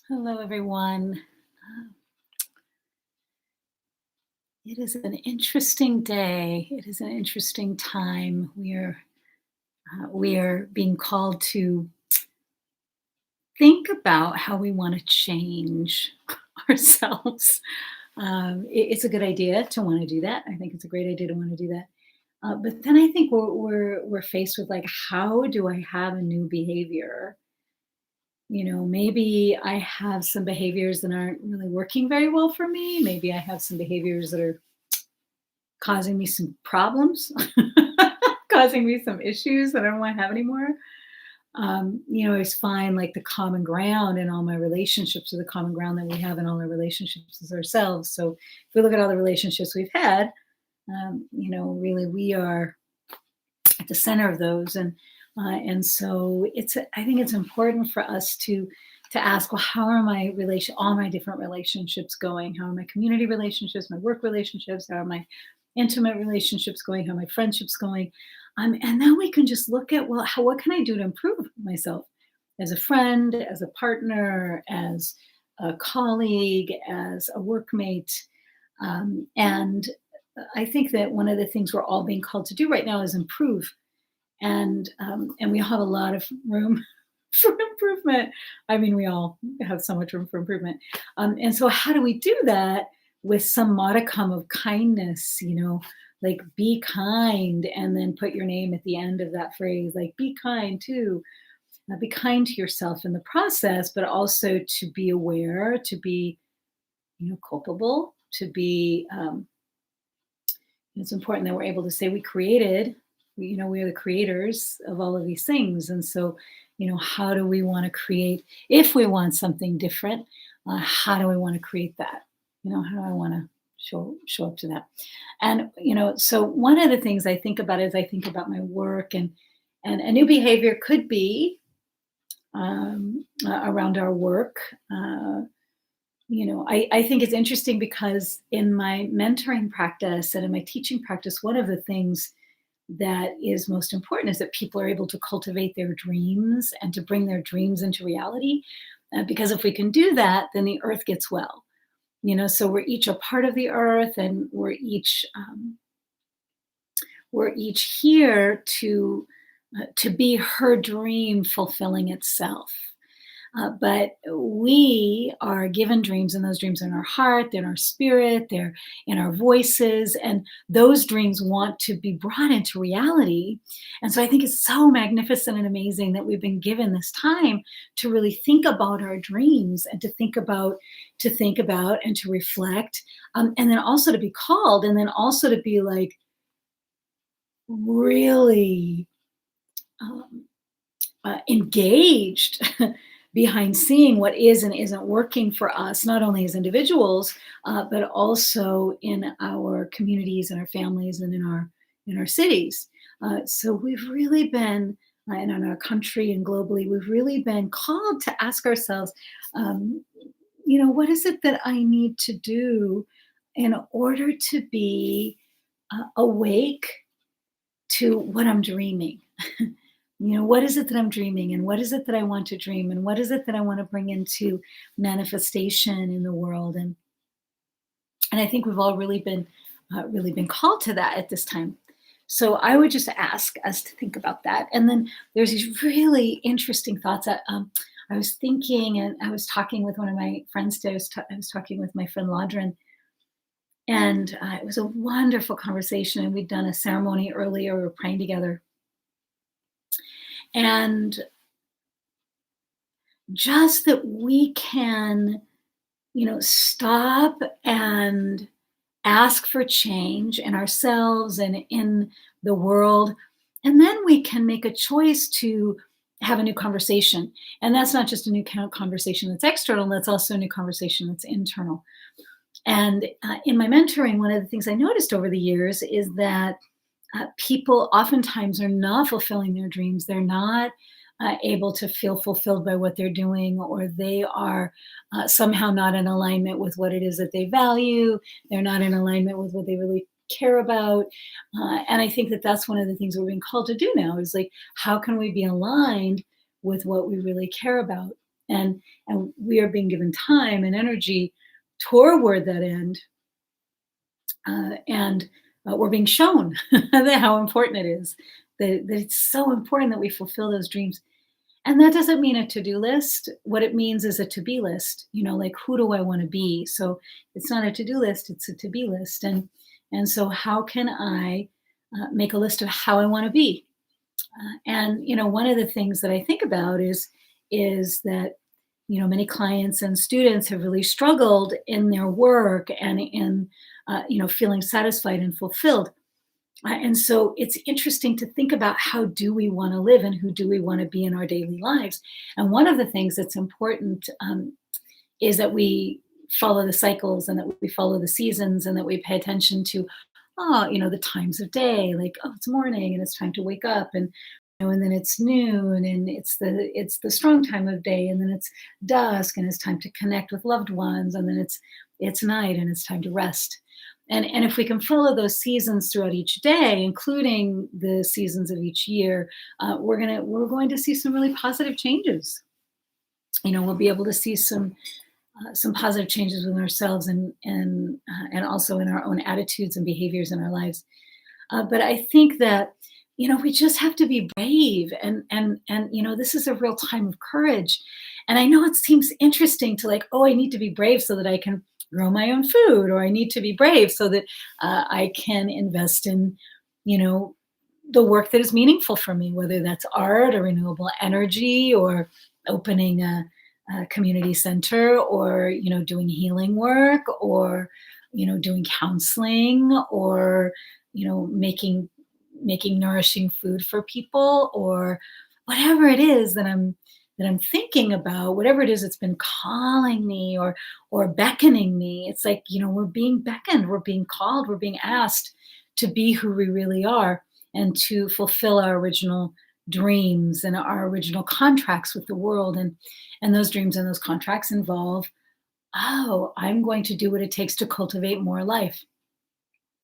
Hello, everyone. Uh, It is an interesting day. It is an interesting time. We are being called to think about how we want to change ourselves. It's a good idea to want to do that. I think it's a great idea to want to do that. But then I think we're faced with, like, how do I have a new behavior? Maybe I have some behaviors that aren't really working very well for me. Maybe I have some behaviors that are causing me some problems, causing me some issues that I don't want to have anymore. I always find, like, the common ground in all my relationships, or the common ground that we have in all our relationships, is ourselves. So if we look at all the relationships we've had, really we are at the center of those, and so I think it's important for us to ask, well, how are all my different relationships going? How are my community relationships, my work relationships? How are my intimate relationships going? How are my friendships going? And then we can just look at, well, what can I do to improve myself as a friend, as a partner, as a colleague, as a workmate? And I think that one of the things we're all being called to do right now is improve, and we have a lot of room for improvement. I mean, we all have so much room for improvement. And so, how do we do that with some modicum of kindness? Like, be kind, and then put your name at the end of that phrase. Like, be kind too. Be kind to yourself in the process, but also to be aware, to be culpable, to be. It's important that we're able to say we created. We are the creators of all of these things, and so, how do we want to create? If we want something different, how do we want to create that? How do I want to show up to that? And so one of the things I think about is I think about my work, and a new behavior could be around our work. I think it's interesting because in my mentoring practice and in my teaching practice, one of the things that is most important is that people are able to cultivate their dreams and to bring their dreams into reality. Because if we can do that, then the earth gets well. So we're each a part of the earth, and we're each here to be her dream fulfilling itself. But we are given dreams, and those dreams are in our heart, they're in our spirit, they're in our voices, and those dreams want to be brought into reality. And so I think it's so magnificent and amazing that we've been given this time to really think about our dreams, and to think about and to reflect, and then also to be called, and then also to be, like, really um, engaged behind seeing what is and isn't working for us, not only as individuals, but also in our communities and our families and in our cities. So we've really been, and in our country and globally, we've really been called to ask ourselves, um, what is it that I need to do in order to be awake to what I'm dreaming? What is it that I'm dreaming, and what is it that I want to dream, and what is it that I want to bring into manifestation in the world? And I think we've all really been called to that at this time. So I would just ask us to think about that. And then there's these really interesting thoughts that I was thinking, and I was talking with one of my friends today. I was talking with my friend Ladrin, and it was a wonderful conversation. And we'd done a ceremony earlier. We were praying together, and just that we can, stop and ask for change in ourselves and in the world. And then we can make a choice to have a new conversation. And that's not just a new conversation that's external, that's also a new conversation that's internal. And in my mentoring, one of the things I noticed over the years is that people oftentimes are not fulfilling their dreams. They're not able to feel fulfilled by what they're doing, or they are somehow not in alignment with what it is that they value. They're not in alignment with what they really care about. And I think that that's one of the things we're being called to do now is, like, how can we be aligned with what we really care about? And we are being given time and energy toward that end, and we're being shown that how important it is, that it's so important that we fulfill those dreams. And that doesn't mean a to-do list. What it means is a to-be list. Like, who do I want to be? So it's not a to-do list; it's a to-be list. And so, how can I make a list of how I want to be? And one of the things that I think about is that many clients and students have really struggled in their work and in feeling satisfied and fulfilled. And so it's interesting to think about, how do we want to live and who do we want to be in our daily lives? And one of the things that's important is that we follow the cycles, and that we follow the seasons, and that we pay attention to, the times of day, like, oh, it's morning and it's time to wake up, and then it's noon and it's the strong time of day, and then it's dusk and it's time to connect with loved ones, and then it's night and it's time to rest. And if we can follow those seasons throughout each day, including the seasons of each year, we're going to see some really positive changes. We'll be able to see some positive changes within ourselves, and also in our own attitudes and behaviors in our lives. But I think that we just have to be brave, and this is a real time of courage. And I know it seems interesting to, like, oh, I need to be brave so that I can grow my own food, or I need to be brave so that I can invest in you know the work that is meaningful for me, whether that's art or renewable energy, or opening a community center, or doing healing work, or doing counseling, or making nourishing food for people, or whatever it is that I'm thinking about, whatever it is that's been calling me, or beckoning me. It's like, we're being beckoned, we're being called, we're being asked to be who we really are, and to fulfill our original dreams and our original contracts with the world. And those dreams and those contracts involve, oh, I'm going to do what it takes to cultivate more life.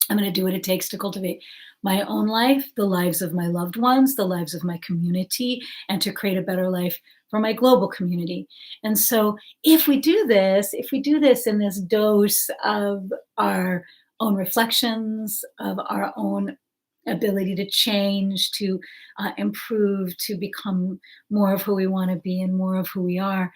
I'm going to do what it takes to cultivate my own life, the lives of my loved ones, the lives of my community, and to create a better life for my global community. And so, if we do this in this dose of our own reflections, of our own ability to change, to improve, to become more of who we want to be and more of who we are,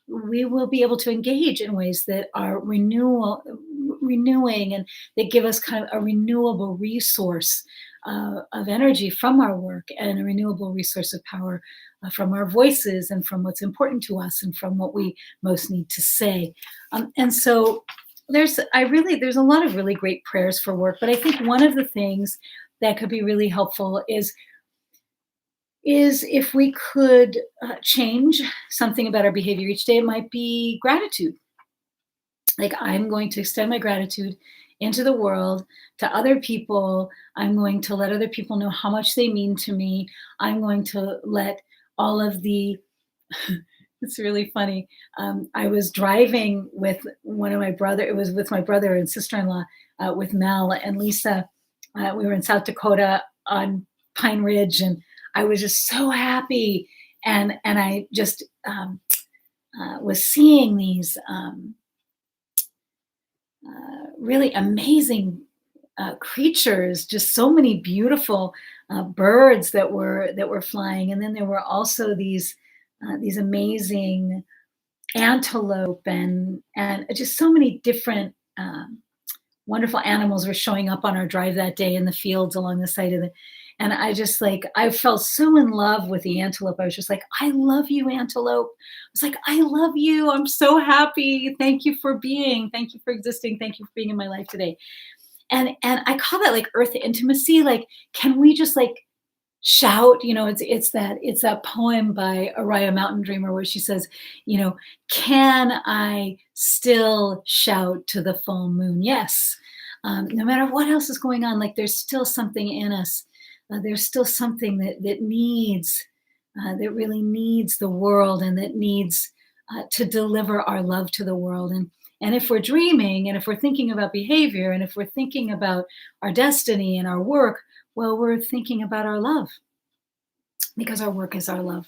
we will be able to engage in ways that are renewing, and that give us kind of a renewable resource of energy from our work, and a renewable resource of power from our voices, and from what's important to us, and from what we most need to say. And so there's a lot of really great prayers for work, but I think one of the things that could be really helpful is if we could change something about our behavior each day. It might be gratitude. Like, I'm going to extend my gratitude into the world, to other people. I'm going to let other people know how much they mean to me. I'm going to let all of the it's really funny. I was driving with it was with my brother and sister-in-law, with Mel and Lisa. We were in South Dakota on Pine Ridge, and I was just so happy. And I just was seeing these really amazing creatures, just so many beautiful birds that were flying, and then there were also these amazing antelope, and just so many different wonderful animals were showing up on our drive that day in the fields along the side of the. And I felt so in love with the antelope. I was just like, I love you, antelope. I was like, I love you. I'm so happy. Thank you for existing. Thank you for being in my life today. And I call that, like, earth intimacy. Like, can we just, like, shout? It's that poem by Araya Mountain Dreamer, where she says, can I still shout to the full moon? Yes. No matter what else is going on, like, there's still something in us. There's still something that really needs the world, and that needs to deliver our love to the world. And if we're dreaming, and if we're thinking about behavior, and if we're thinking about our destiny and our work, well, we're thinking about our love, because our work is our love.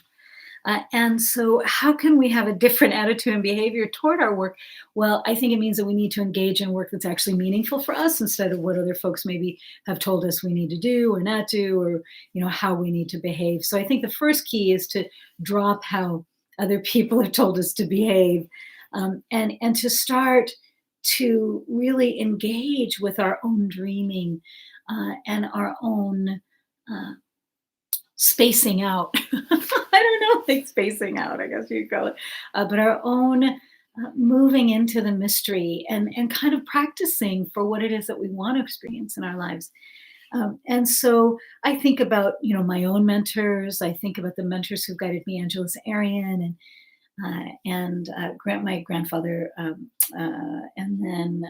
And so, how can we have a different attitude and behavior toward our work? Well, I think it means that we need to engage in work that's actually meaningful for us instead of what other folks maybe have told us we need to do or not do, or how we need to behave. So, I think the first key is to drop how other people have told us to behave, and to start to really engage with our own dreaming and our own. Uh, Spacing out. I don't know, like spacing out, I guess you'd call it, but our own moving into the mystery and kind of practicing for what it is that we want to experience in our lives. And so I think about my own mentors. I think about the mentors who guided me, Angeles Arian and my grandfather, and then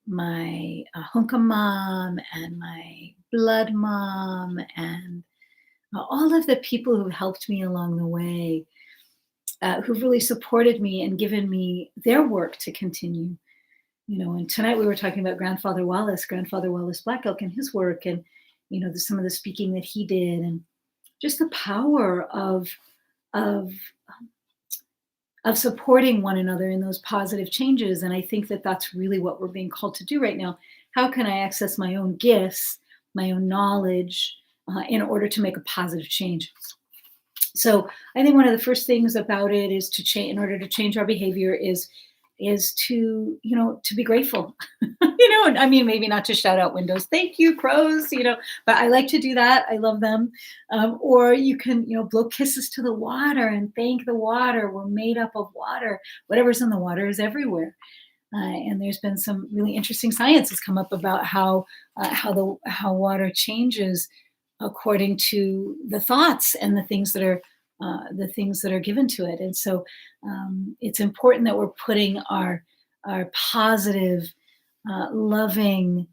my Hunka mom and my blood mom and all of the people who helped me along the way, who've really supported me and given me their work to continue. And tonight we were talking about Grandfather Wallace Black Elk, and his work, and some of the speaking that he did, and just the power of of supporting one another in those positive changes. And I think that that's really what we're being called to do right now. How can I access my own gifts, my own knowledge, in order to make a positive change? So I think one of the first things about it is to change. In order to change our behavior, is to to be grateful. And I mean, maybe not to shout out windows, thank you crows, but I like to do that. I love them. Or you can blow kisses to the water and thank the water. We're made up of water. Whatever's in the water is everywhere. And there's been some really interesting science has come up about how water changes according to the thoughts and the things that are given to it. And so it's important that we're putting our positive, loving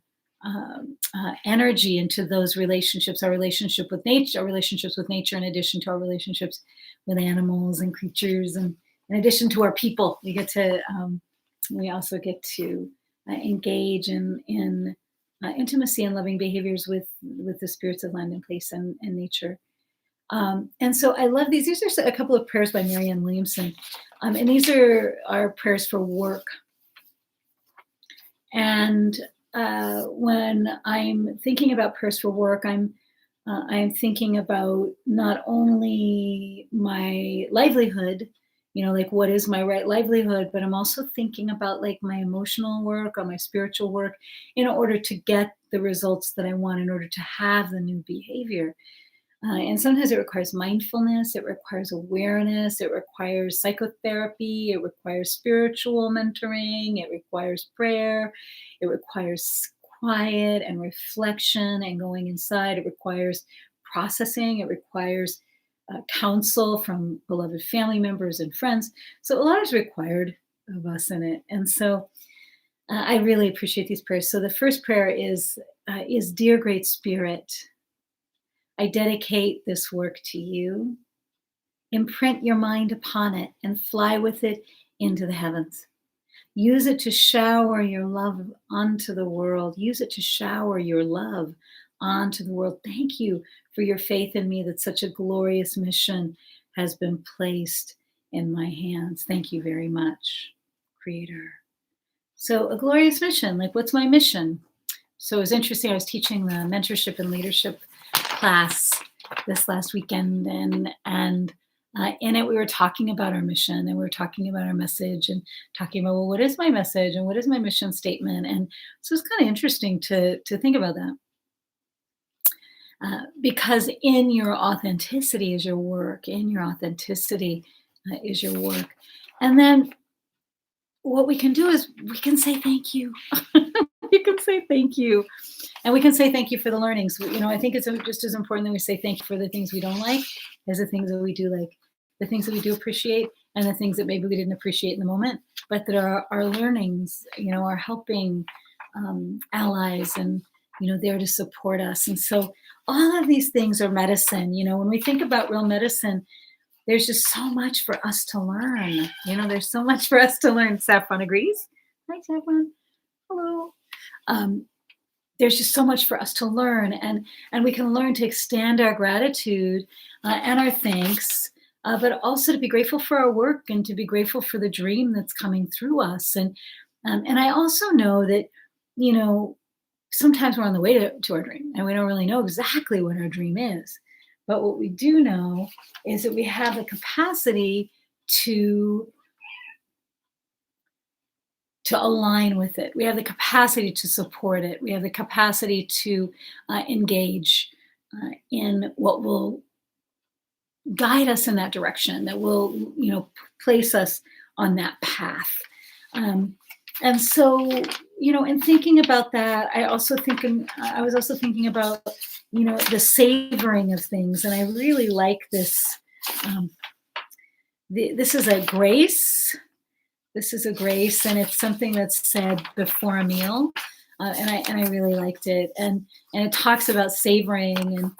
energy into those relationships, our relationships with nature, in addition to our relationships with animals and creatures, and in addition to our people. We also get to engage in intimacy and loving behaviors with the spirits of land and place and nature. And so I love these. These are a couple of prayers by Marianne Williamson. And these are our prayers for work. And when I'm thinking about prayers for work, I'm thinking about not only my livelihood, like what is my right livelihood, but I'm also thinking about like my emotional work or my spiritual work in order to get the results that I want, in order to have the new behavior. And sometimes it requires mindfulness, it requires awareness, it requires psychotherapy, it requires spiritual mentoring, it requires prayer, it requires quiet and reflection and going inside, it requires processing, it requires counsel from beloved family members and friends. So a lot is required of us in it. And so I really appreciate these prayers. So the first prayer is Dear Great Spirit, I dedicate this work to you. Imprint your mind upon it and fly with it into the heavens. Use it to shower your love onto the world. Use it to shower your love onto the world. Thank you for your faith in me that such a glorious mission has been placed in my hands. Thank you very much, Creator. So a glorious mission, like what's my mission? So it was interesting. I was teaching the mentorship and leadership class this last weekend, and in it we were talking about our mission, and we were talking about our message, and talking about, well, what is my message and what is my mission statement? And so it's kind of interesting to think about that, because in your authenticity is your work. In your authenticity is your work, and then what we can do is we can say thank you. We can say thank you. And we can say thank you for the learnings. I think it's just as important that we say thank you for the things we don't like as the things that we do like, the things that we do appreciate, and the things that maybe we didn't appreciate in the moment, but that are our learnings, are helping allies, and, there to support us. And so all of these things are medicine. When we think about real medicine, there's just so much for us to learn. There's so much for us to learn. Saffron agrees. Hi, Saffron. Hello. there's just so much for us to learn, and we can learn to extend our gratitude and our thanks, but also to be grateful for our work and to be grateful for the dream that's coming through us. And I also know that, you know, sometimes we're on the way to our dream and we don't really know exactly what our dream is. But what we do know is that we have the capacity to to align with it. We have the capacity to support it. We have the capacity to engage in what will guide us in that direction, that will, place us on that path. Um, and so, in thinking about that, I was also thinking about, the savoring of things. And I really like this. Um, this is a grace. This is a grace, and it's something that's said before a meal, and I really liked it. And it talks about savoring,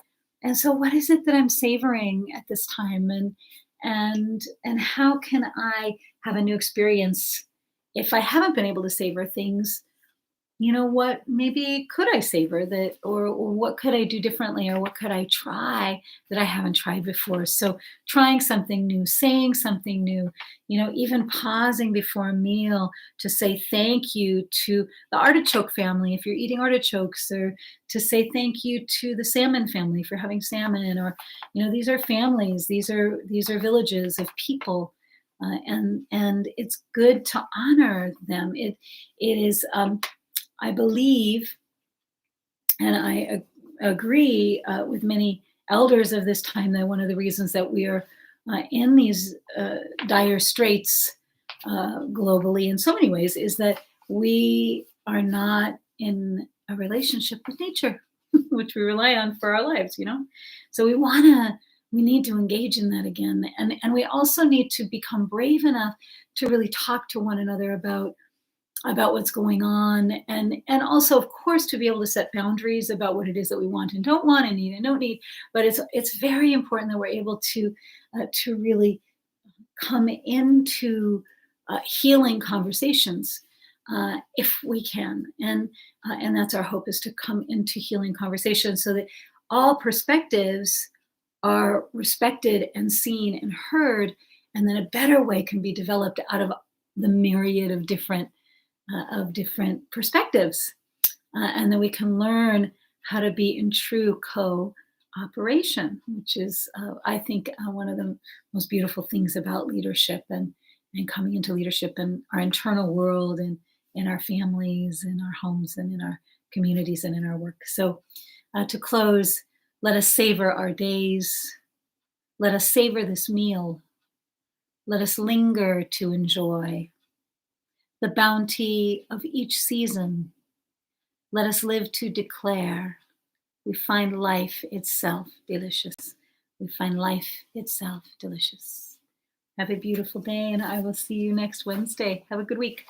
and so what is it that I'm savoring at this time, and how can I have a new experience if I haven't been able to savor things? What maybe could I savor that, or what could I do differently, or what could I try that I haven't tried before? So trying something new, saying something new, even pausing before a meal to say thank you to the artichoke family if you're eating artichokes, or to say thank you to the salmon family for having salmon, or these are families, these are villages of people. And it's good to honor them. It is I believe, and I agree with many elders of this time, that one of the reasons that we are in these dire straits globally in so many ways is that we are not in a relationship with nature, which we rely on for our lives, So we need to engage in that again. And we also need to become brave enough to really talk to one another about what's going on, and also, of course, to be able to set boundaries about what it is that we want and don't want, and need and don't need. But it's very important that we're able to really come into healing conversations, if we can. And that's our hope, is to come into healing conversations so that all perspectives are respected and seen and heard, and then a better way can be developed out of the myriad of different perspectives, and then we can learn how to be in true cooperation, which is, I think, one of the most beautiful things about leadership, and coming into leadership in our internal world, and in our families, in our homes, and in our communities, and in our work. So, to close, let us savor our days. Let us savor this meal. Let us linger to enjoy the bounty of each season. Let us live to declare we find life itself delicious. We find life itself delicious. Have a beautiful day, and I will see you next Wednesday. Have a good week.